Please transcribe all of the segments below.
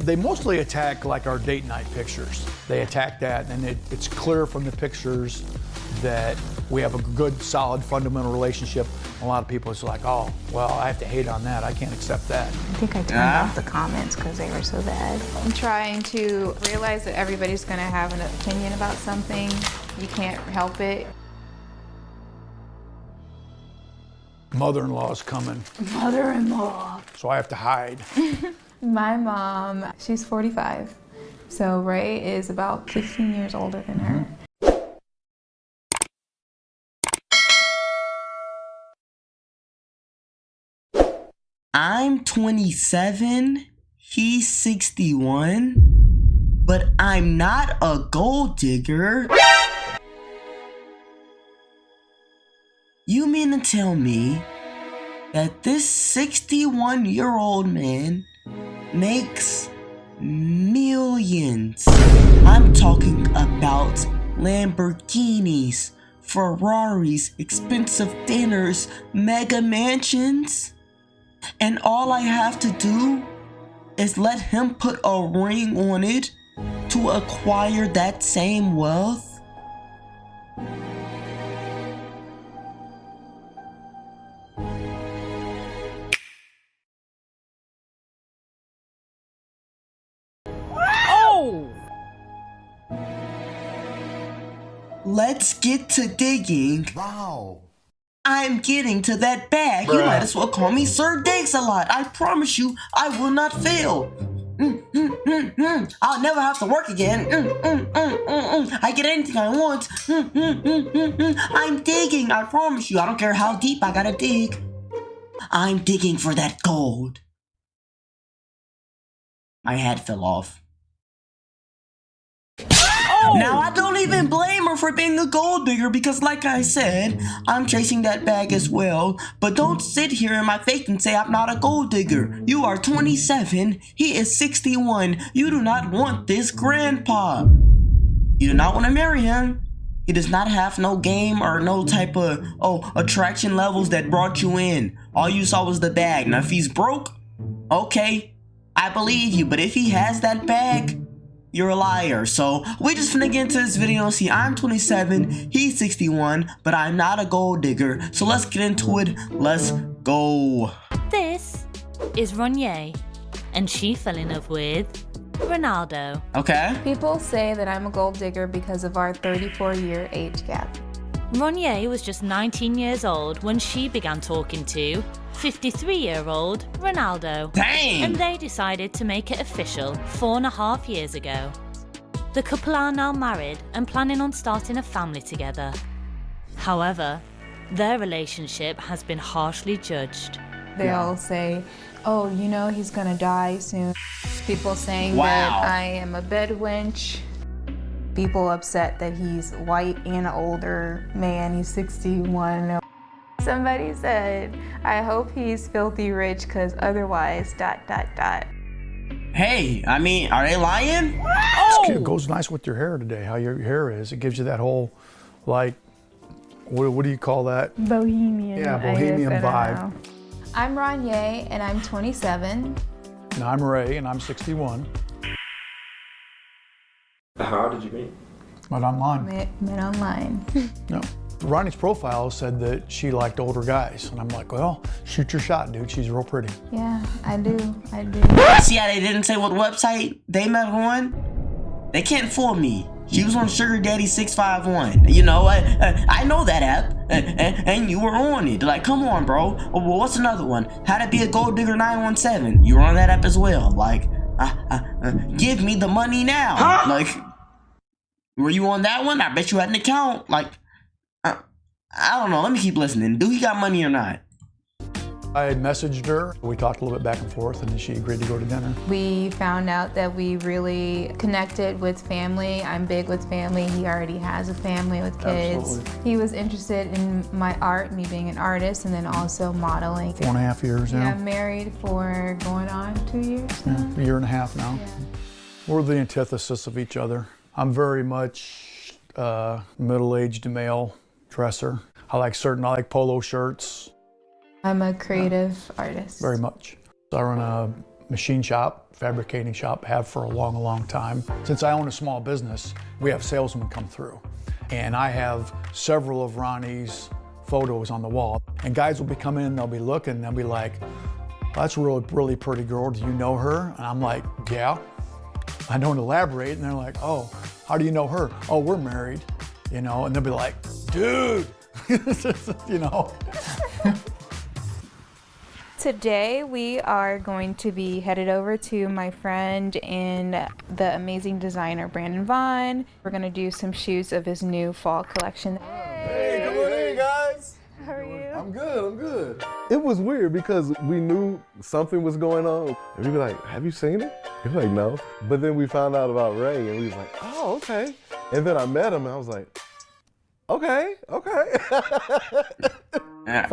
They mostly attack like our date night pictures. They attack that, and it's clear from the pictures that we have a good, solid, fundamental relationship. A lot of people is like, oh, well, I have to hate on that. I can't accept that. I think I turned off the comments because they were so bad. I'm trying to realize that everybody's gonna have an opinion about something. You can't help it. Mother-in-law is coming. Mother-in-law. So I have to hide. My mom, she's 45. So Ray is about 15 years older than her. I'm 27, he's 61, but I'm not a gold digger. You mean to tell me that this 61-year-old man makes millions? I'm talking about Lamborghinis, Ferraris, expensive dinners, mega mansions. And all I have to do is let him put a ring on it to acquire that same wealth? Oh! Let's get to digging. Wow. I'm getting to that bag. You might as well call me Sir Diggs-a-Lot. I promise you, I will not fail. I'll never have to work again. I get anything I want. I'm digging, I promise you. I don't care how deep I gotta dig. I'm digging for that gold. My hat fell off. Now, I don't even blame her for being a gold digger because, like I said, I'm chasing that bag as well. But don't sit here in my face and say I'm not a gold digger. You are 27. He is 61. You do not want this grandpa. You do not want to marry him. He does not have no game or no type of, attraction levels that brought you in. All you saw was the bag. Now, if he's broke, okay, I believe you. But if he has that bag, you're a liar. So we just finna get into this video. See, I'm 27, he's 61, but I'm not a gold digger. So let's get into it. Let's go. This is Ronye, and she fell in love with Ronaldo. Okay. People say that I'm a gold digger because of our 34-year age gap. Ronye was just 19 years old when she began talking to 53-year-old Ronaldo. Dang! And they decided to make it official 4.5 years ago. The couple are now married and planning on starting a family together. However, their relationship has been harshly judged. They all say, oh, you know he's gonna die soon. People saying Wow. that I am a bed wench. People upset that he's white and an older man, he's 61. Somebody said, I hope he's filthy rich because otherwise, ... Hey, I mean, are they lying? It goes nice with your hair today, how your hair is. It gives you that whole, like, what do you call that? Bohemian. Yeah, bohemian I guess, I vibe. don't know. I'm Ronye and I'm 27. And I'm Ray, and I'm 61. How did you meet? But online. Met online. No. Ronnie's profile said that she liked older guys. And I'm like, well, shoot your shot, dude. She's real pretty. Yeah, I do. See how they didn't say what website they met on? They can't fool me. She was on Sugar Daddy 651. You know, I know that app, and you were on it. Like, come on, bro. Well, what's another one? How to Be a Gold Digger 917. You were on that app as well. Like, give me the money now. Huh? Like, were you on that one? I bet you had an account. Like, I don't know. Let me keep listening. Do he got money or not? I had messaged her. We talked a little bit back and forth, and then she agreed to go to dinner. We found out that we really connected with family. I'm big with family. He already has a family with kids. Absolutely. He was interested in my art, me being an artist, and then also modeling. 4.5 years now. Yeah, I'm married for going on 2 years now. Yeah, a year and a half now. Yeah. We're the antithesis of each other. I'm very much middle-aged male dresser. I like polo shirts. I'm a creative artist. Very much. I run a machine shop fabricating shop, have for a long, long time. Since I own a small business, we have salesmen come through. And I have several of Ronnie's photos on the wall. And guys will be coming in, they'll be looking, they'll be like, that's a really pretty girl, do you know her? And I'm like, yeah. I don't elaborate, and they're like, oh, how do you know her? Oh, we're married, you know? And they'll be like, dude, you know? Today we are going to be headed over to my friend and the amazing designer Brandon Vaughn. We're gonna do some shoots of his new fall collection. Hey, come on in, guys. How are you? I'm good. It was weird because we knew something was going on. And we were like, have you seen it? He was like, no. But then we found out about Ray and we was like, oh, okay. And then I met him and I was like, okay. First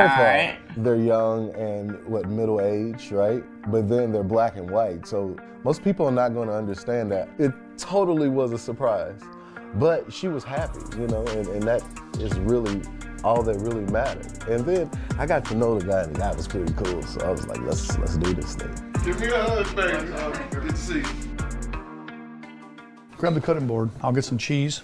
of all, they're young and middle age, right? But then they're black and white. So most people are not going to understand that. It totally was a surprise. But she was happy, you know, and that is really all that really mattered. And then I got to know the guy, and the guy was pretty cool. So I was like, let's do this thing. Give me a hug, baby. Good to see you. Grab the cutting board, I'll get some cheese.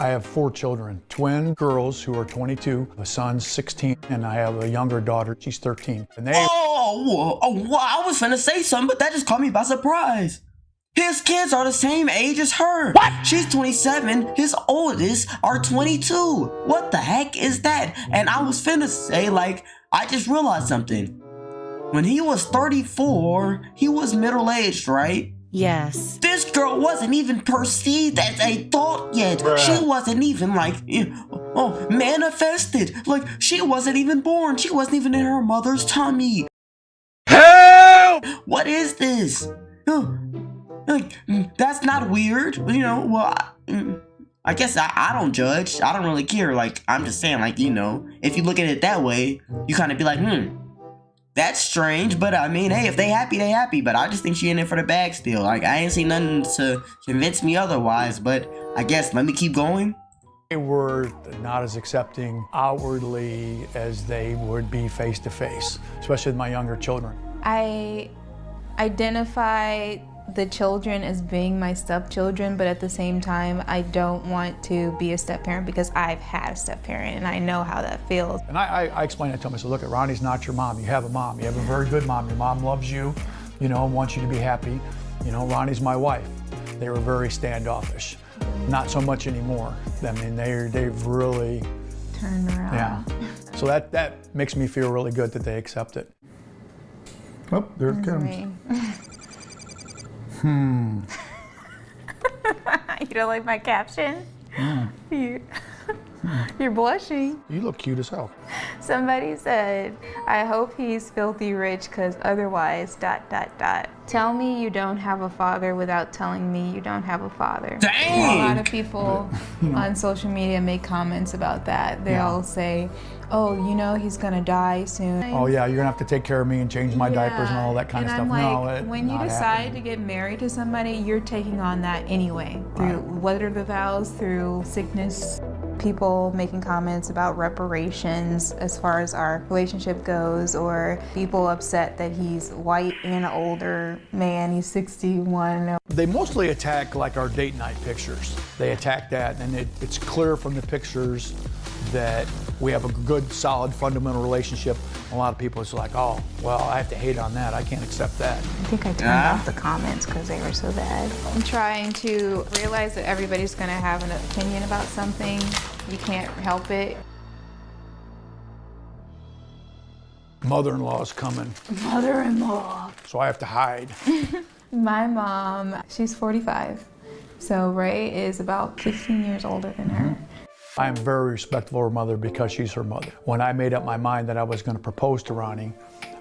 I have 4 children, twin girls who are 22, a son's 16, and I have a younger daughter, she's 13. And they Oh, I was finna say something, but that just caught me by surprise. His kids are the same age as her. What? She's 27, his oldest are 22. What the heck is that? And I was finna say, like, I just realized something. When he was 34, he was middle-aged, right? Yes. This girl wasn't even perceived as a thought yet. Bruh. She wasn't even manifested. Like, she wasn't even born. She wasn't even in her mother's tummy. Help! What is this? Like, that's not weird. You know, well, I guess I don't judge. I don't really care. Like, I'm just saying, like, you know, if you look at it that way, you kind of be like, that's strange. But I mean, hey, if they happy, they happy. But I just think she in it for the bag still. Like, I ain't seen nothing to convince me otherwise. But I guess let me keep going. They were not as accepting outwardly as they would be face to face, especially with my younger children. I identify the children as being my stepchildren, but at the same time, I don't want to be a step-parent because I've had a step-parent and I know how that feels. And I explained that to him. I said, look, Ronnie's not your mom. You have a mom. You have a very good mom. Your mom loves you, you know, wants you to be happy. You know, Ronnie's my wife. They were very standoffish. Not so much anymore. I mean, they've really Turn around. Yeah. So that makes me feel really good that they accept it. Oh, there it comes. Me. You don't like my caption? You're blushing. You look cute as hell. Somebody said, I hope he's filthy rich because otherwise ... Tell me you don't have a father without telling me you don't have a father. Dang! A lot of people on social media make comments about that. They'll say, oh, you know he's gonna die soon. Oh yeah, you're gonna have to take care of me and change my diapers and all that kind of stuff. And I'm No, like, when you not decide happening. to get married to somebody, you're taking on that anyway. Through what are the vows, through sickness. People making comments about reparations as far as our relationship goes, or people upset that he's white and an older man, he's 61. They mostly attack like our date night pictures. They attack that, and it's clear from the pictures that we have a good, solid, fundamental relationship. A lot of people is like, oh, well, I have to hate on that. I can't accept that. I think I turned off the comments because they were so bad. I'm trying to realize that everybody's gonna have an opinion about something. You can't help it. Mother-in-law's coming, Mother-in-law. so I have to hide. My mom, she's 45. So Ray is about 15 years older than her. I am very respectful of her mother because she's her mother. When I made up my mind that I was going to propose to Ronnie,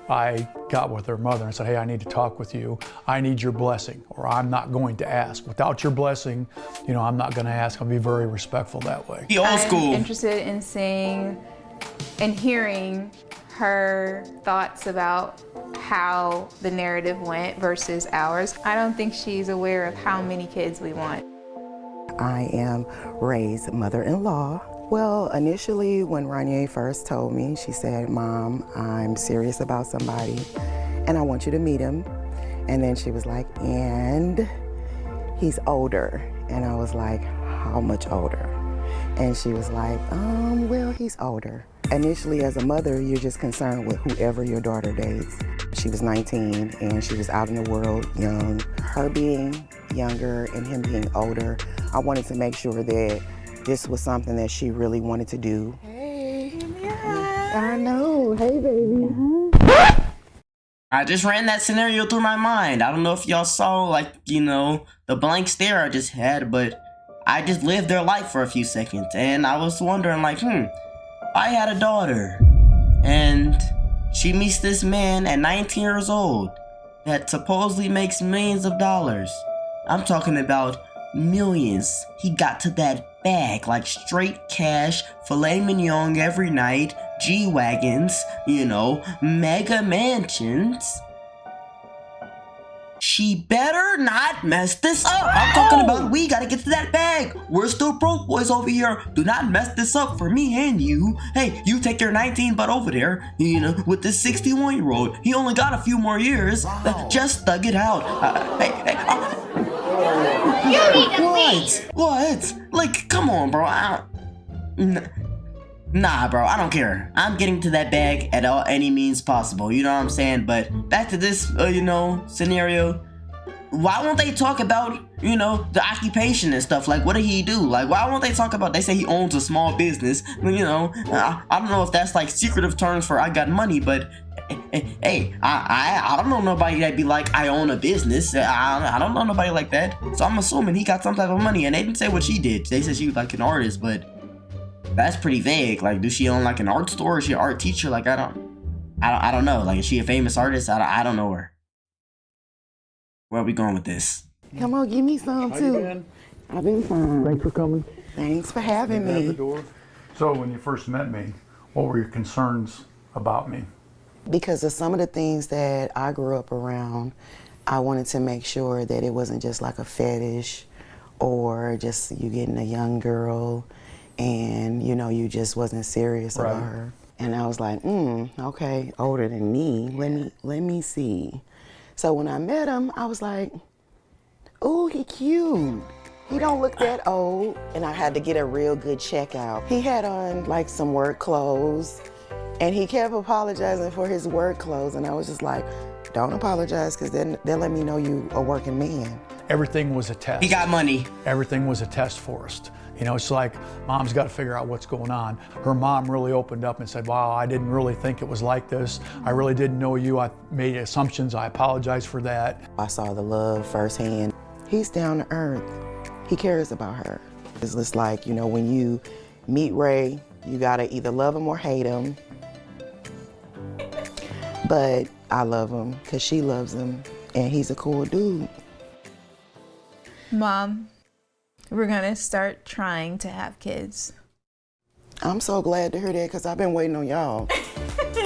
I got with her mother and said, hey, I need to talk with you. I need your blessing, or I'm not going to ask. Without your blessing, you know, I'm not going to ask. I'll be very respectful that way. He old I'm school. interested in seeing and hearing her thoughts about how the narrative went versus ours. I don't think she's aware of how many kids we want. I am Ray's mother-in-law. Well, initially when Rania first told me, she said, Mom, I'm serious about somebody and I want you to meet him. And then she was like, and he's older. And I was like, how much older? And she was like, well, he's older. Initially, as a mother, you're just concerned with whoever your daughter dates. She was 19 and she was out in the world young. Her being younger and him being older, I wanted to make sure that this was something that she really wanted to do. Hey, I know. Hey, baby. I just ran that scenario through my mind. I don't know if y'all saw, like, the blank stare I just had, but I just lived their life for a few seconds. And I was wondering, like, if I had a daughter and she meets this man at 19 years old that supposedly makes millions of dollars. I'm talking about millions. He got to that bag, like straight cash, filet mignon every night, G-Wagons, mega mansions. She better not mess this up. I'm talking about we gotta get to that bag. We're still broke boys over here. Do not mess this up for me and you. Hey, you take your 19 butt over there, with this 61-year-old. He only got a few more years. Just thug it out. What? Like, come on, bro. Nah, bro, I don't care. I'm getting to that bag at any means possible. You know what I'm saying? But back to this, scenario. Why won't they talk about, the occupation and stuff? Like, what did he do? Like, why won't they talk about, they say he owns a small business. I don't know if that's like secretive terms for I got money, but hey, I don't know nobody that'd be like, I own a business. I don't know nobody like that. So I'm assuming he got some type of money, and they didn't say what she did. They said she was like an artist, but that's pretty vague. Like, does she own like an art store? Is she an art teacher? Like, I don't know. Like, is she a famous artist? I don't know her. Where are we going with this? Come on, give me some too. I've been fine. Thanks for coming. Thanks for having me. So when you first met me, what were your concerns about me? Because of some of the things that I grew up around, I wanted to make sure that it wasn't just like a fetish or just you getting a young girl and you just wasn't serious about her. And I was like, okay, older than me. Let me see. So when I met him, I was like, ooh, he cute. He don't look that old. And I had to get a real good checkout. He had on like some work clothes and he kept apologizing for his work clothes. And I was just like, don't apologize, because then they'll let me know you a working man. Everything was a test. He got money. Everything was a test for us. It's like mom's got to figure out what's going on. Her mom really opened up and said, wow, I didn't really think it was like this. I really didn't know you. I made assumptions. I apologize for that. I saw the love firsthand. He's down to earth. He cares about her. It's just like, when you meet Ray, you got to either love him or hate him. But I love him because she loves him and he's a cool dude. Mom, we're gonna start trying to have kids. I'm so glad to hear that because I've been waiting on y'all.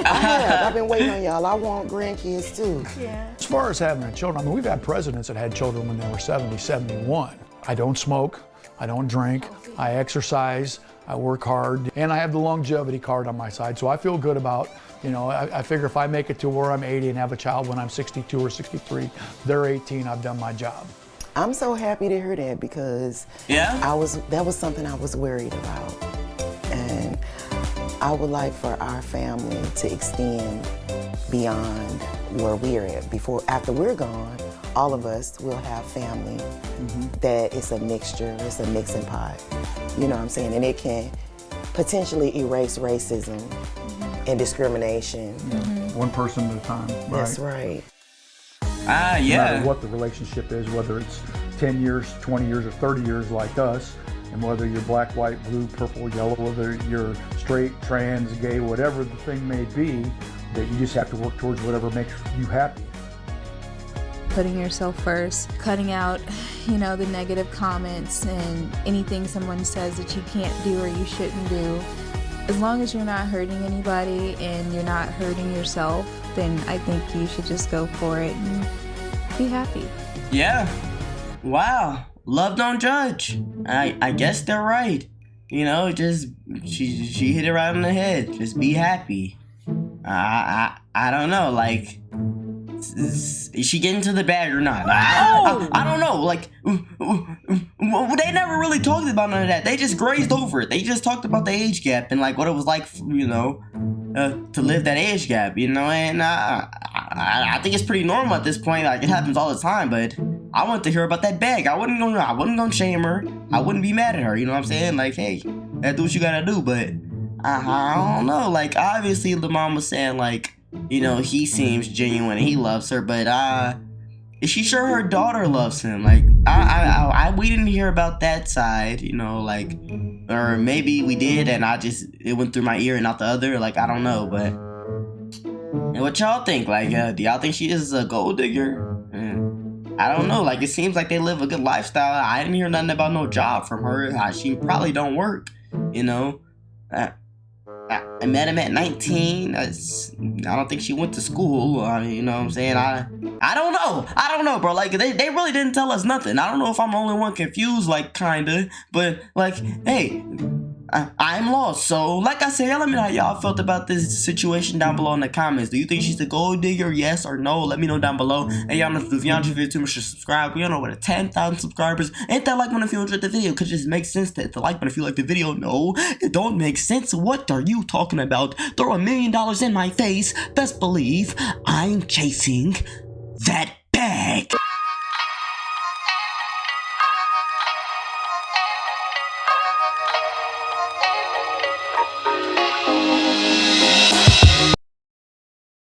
I've been waiting on y'all. I want grandkids too. Yeah. As far as having children, we've had presidents that had children when they were 70, 71. I don't smoke, I don't drink, I exercise, I work hard, and I have the longevity card on my side, so I feel good about, I figure if I make it to where I'm 80 and have a child when I'm 62 or 63, they're 18, I've done my job. I'm so happy to hear that because that was something I was worried about. And I would like for our family to extend beyond where we're at. After we're gone, all of us will have family that it's a mixture, it's a mixing pot. You know what I'm saying? And it can potentially erase racism and discrimination. One person at a time, right? That's right. No matter what the relationship is, whether it's 10 years, 20 years, or 30 years like us, and whether you're black, white, blue, purple, yellow, whether you're straight, trans, gay, whatever the thing may be, that you just have to work towards whatever makes you happy. Putting yourself first, cutting out, the negative comments and anything someone says that you can't do or you shouldn't do. As long as you're not hurting anybody and you're not hurting yourself, then I think you should just go for it and be happy. Yeah. Wow. Love don't judge. I guess they're right. Just she hit it right on the head. Just be happy. I don't know, like Is she getting to the bag or not? I don't know. Like, they never really talked about none of that. They just grazed over it. They just talked about the age gap and like what it was like, you know, to live that age gap, you know. And I think it's pretty normal at this point. Like, it happens all the time. But I want to hear about that bag. I wasn't gonna shame her. I wouldn't be mad at her. You know what I'm saying? Like, hey, that's what you gotta do. But I don't know. Like, obviously, the mom was saying like, you know, he seems genuine and he loves her, but is she sure her daughter loves him? Like, we didn't hear about that side, you know, like, or maybe we did and it went through my ear and not the other. Like, I don't know, but and what y'all think? Like, do y'all think she is a gold digger? I don't know. Like, it seems like they live a good lifestyle. I didn't hear nothing about no job from her. She probably don't work, you know. I met him at 19. I don't think she went to school. You know what I'm saying? I don't know, bro. Like, they really didn't tell us nothing. I don't know if I'm the only one confused, like, kinda. But, like, hey, I'm lost. So, like I said, let me know how y'all felt about this situation down below in the comments. Do you think she's a gold digger? Yes or no? Let me know down below. And y'all know if y'all enjoyed the video too much to subscribe. We don't know what 10,000 subscribers. Hit that like button if you enjoyed the video, because it just makes sense to hit the like button if you like the video. No, it don't make sense. What are you talking about? Throw $1 million in my face. Best believe I'm chasing that bag.